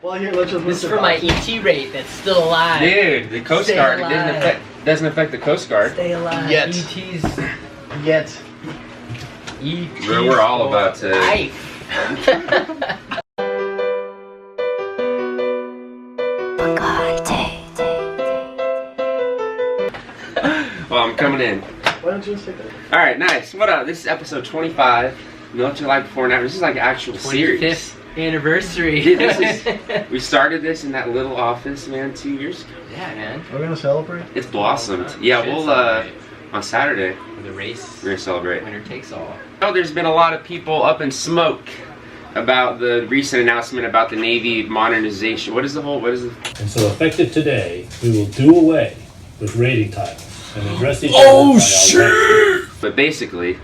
Well, here, let's just. This is for my ET rate that's still alive. Dude, the Coast Stay Guard alive. doesn't affect the Coast Guard. Stay alive. Yet. ET's. Yet. ET's We're all about to. life. Well, I'm coming in. Why don't you just take that? All right, nice. What up? This is episode 25. Military Life Before and After. This is like an actual series. 25th anniversary. Dude, we started this in that little office, man, 2 years ago. Yeah, man. We're gonna celebrate. It's blossomed. Yeah, we'll on Saturday The race. we're gonna celebrate. Winner takes all. Oh, there's been a lot of people up in smoke about the recent announcement about the Navy modernization. What is the? And so effective today, we will do away with rating titles and address each Oh, other by shit! But basically,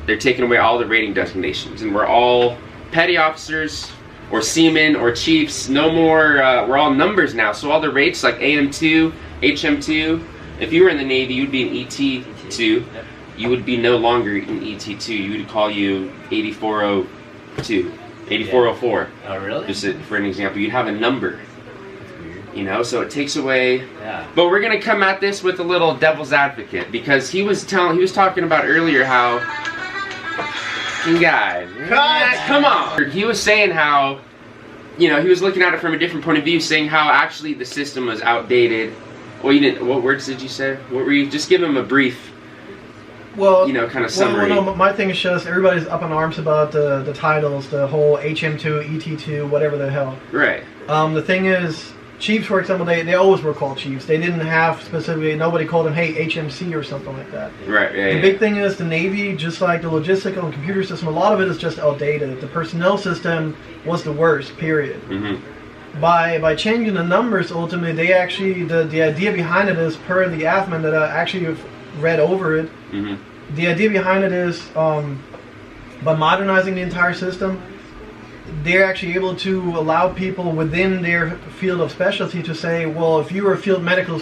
they're taking away all the rating designations, and we're all petty officers or seamen or chiefs. No more. We're all numbers now. So all the rates like AM2, HM2. If you were in the Navy, you'd be an ET2. You would be no longer an ET2. You would call you 8402, 8404. Oh, really? Just for an example, you'd have a number. You know, so it takes away. Yeah. But we're gonna come at this with a little devil's advocate because he was talking about earlier how. Guy, come on. He was saying how, you know, he was looking at it from a different point of view, saying how actually the system was outdated. Well, you didn't. What words did you say? What were you? Just give him a brief. Well, you know, kind of summary. Well, no, my thing is just everybody's up in arms about the titles, the whole HM2, ET2, whatever the hell. Right. The thing is, chiefs, for example, they always were called chiefs. They didn't have specifically, nobody called them, hey, HMC or something like that. Right, yeah, The big thing is the Navy, just like the logistical and computer system, a lot of it is just outdated. The personnel system was the worst, period. Mm-hmm. By changing the numbers, ultimately, they actually, the idea behind it is, per the AFMAN that I actually have read over it, the idea behind it is, by modernizing the entire system, they're actually able to allow people within their field of specialty to say, well, if you were a field medical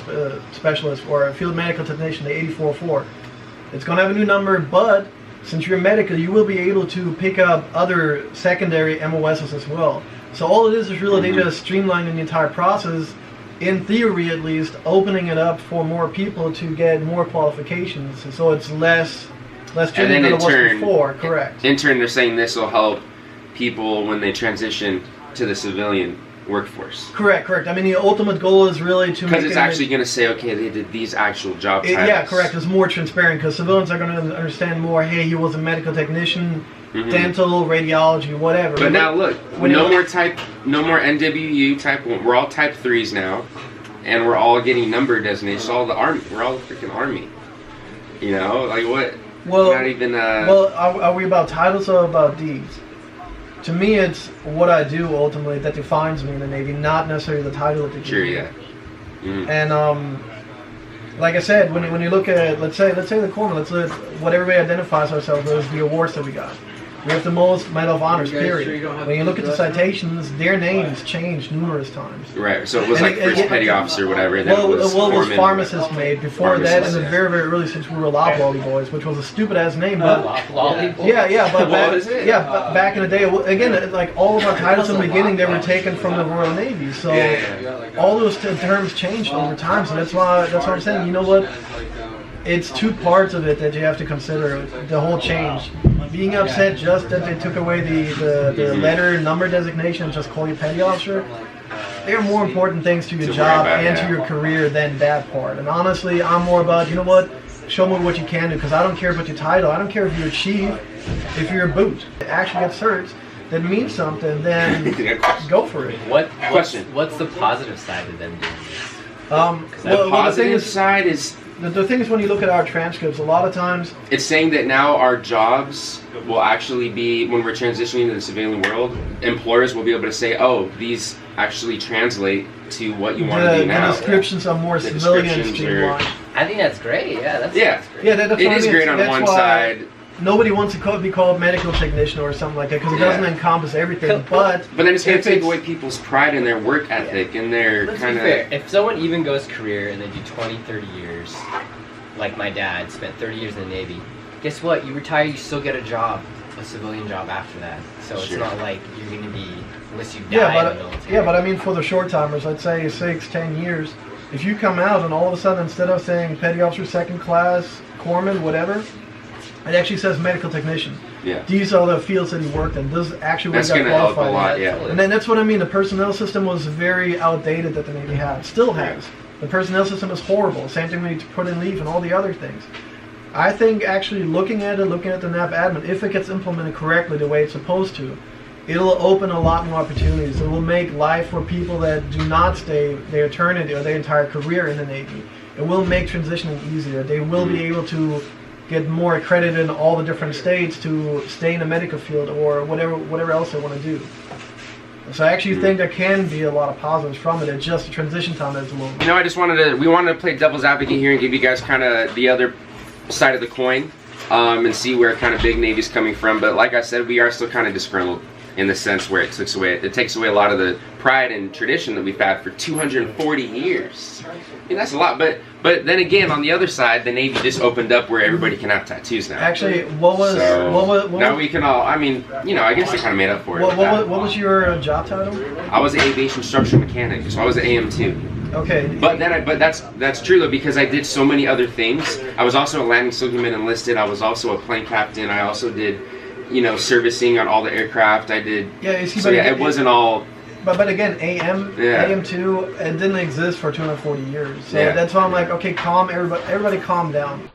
specialist or a field medical technician, the 8404, it's going to have a new number, but since you're medical, you will be able to pick up other secondary MOSs as well. So all it is really they just streamlining the entire process, in theory at least, opening it up for more people to get more qualifications. So it's less stringent than it was before, correct. In turn, they're saying this will help people when they transition to the civilian workforce. Correct. I mean, the ultimate goal is really to make because it's actually going to say, okay, they did these actual job titles. Yeah, correct. It's more transparent because civilians are going to understand more. Hey, he was a medical technician, dental, radiology, whatever. But now look, no more NWU type 1. We're all type 3s now, and we're all getting number designations. All the army. We're all the freaking army. You know, like what? Well, not even. Well, are we about titles or about deeds? To me, it's what I do ultimately that defines me in the Navy, not necessarily the title that you Sure, yeah. And like I said, when you look at let's say the corner, what everybody identifies ourselves as the awards that we got. We have the most Medal of Honors, period. When you look at the citations, their names changed numerous times. Right, so it was like first petty officer, whatever. And then it was pharmacist made before that, in the very, very early since we were Loblolly Boys, which was a stupid ass name, but back in the day, again, like all of our titles in the beginning, they were taken from the Royal Navy. So all those terms changed over time. So that's why I'm saying, you know what? It's two parts of it that you have to consider. The whole change. Being upset just that they took away the letter number designation and just call you petty officer. There are more important things to your job and to your career than that part. And honestly, I'm more about, you know what, show me what you can do, because I don't care about your title. I don't care if you're a chief, if you're a boot. Actually get certs that means something, then go for it. What's the positive side of them doing this? The positive side is... The thing is, when you look at our transcripts, a lot of times... It's saying that now our jobs will actually be, when we're transitioning to the civilian world, employers will be able to say, oh, these actually translate to what you want to do now. The descriptions are more civilian streamlined. I think that's great, that's great. Yeah, it is great on one side. Nobody wants to be called medical technician or something like that because it doesn't encompass everything. But then it's going to take away people's pride in their work ethic and their kind of... If someone even goes career and they do 20, 30 years, like my dad spent 30 years in the Navy, guess what? You retire, you still get a job, a civilian job after that. So it's not like you're going to be unless you die Yeah, in the military. yeah, but I mean, for the short timers, let's say 6-10 years, if you come out and all of a sudden, instead of saying petty officer, second class, corpsman, whatever, it actually says medical technician. Yeah. These are the fields that he worked in. This is actually That's what he going got to help a qualified lot, in. yeah. And then that's what I mean. The personnel system was very outdated that the Navy had. Still has. The personnel system is horrible. Same thing when you put in leave and all the other things. I think actually looking at the NAV admin, if it gets implemented correctly the way it's supposed to, it'll open a lot more opportunities. It will make life for people that do not stay their eternity or their entire career in the Navy. It will make transitioning easier. They will be able to get more accredited in all the different states to stay in the medical field or whatever else they want to do. So I actually think there can be a lot of positives from it. It's just the transition time that's a little. You know, we wanted to play devil's advocate here and give you guys kind of the other side of the coin, and see where kind of big Navy's coming from. But like I said, we are still kind of disgruntled in the sense where it takes away a lot of the pride and tradition that we've had for 240 years. I mean, that's a lot. But then again, on the other side, the Navy just opened up where everybody can have tattoos now. Actually, what now we can all. I mean, you know, I guess they kind of made up for it. What was your job title? I was an aviation structural mechanic, so I was an AM2. Okay. But that's true though, because I did so many other things. I was also a landing signalman enlisted. I was also a plane captain. I also did, you know, servicing on all the aircraft. I did. Yeah, you see, so yeah, it wasn't all. But again, AM2, it didn't exist for 240 years. So that's why I'm like, okay, calm everybody calm down.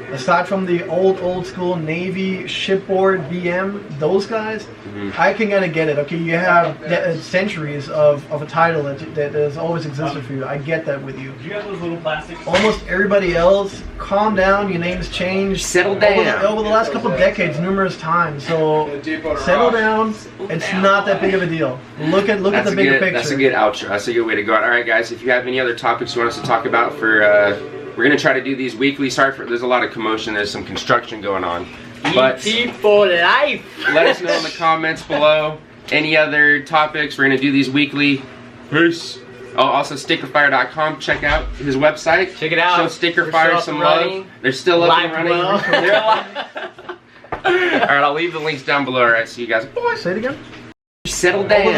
Aside from the old school Navy shipboard BM, those guys, I can kind of get it. Okay, you have centuries of a title that has always existed for you. I get that with you. Do you have those little plastics? Almost everybody else, calm down. Your name's changed. Settle down. Over the last couple of decades, numerous times. So settle down. It's not that big of a deal. Look at the bigger picture. That's a good outro. That's a good way to go out. All right, guys. If you have any other topics you want us to talk about for. We're going to try to do these weekly. Sorry for there's a lot of commotion. There's some construction going on. But ET for life. Let us know in the comments below any other topics. We're going to do these weekly. Peace. Oh, also stickerfire.com. Check out his website. Check it out. Show Stickerfire some love. They're still up and running. They're alive. All right, I'll leave the links down below. All right, see you guys. Boy, say it again. Settle down.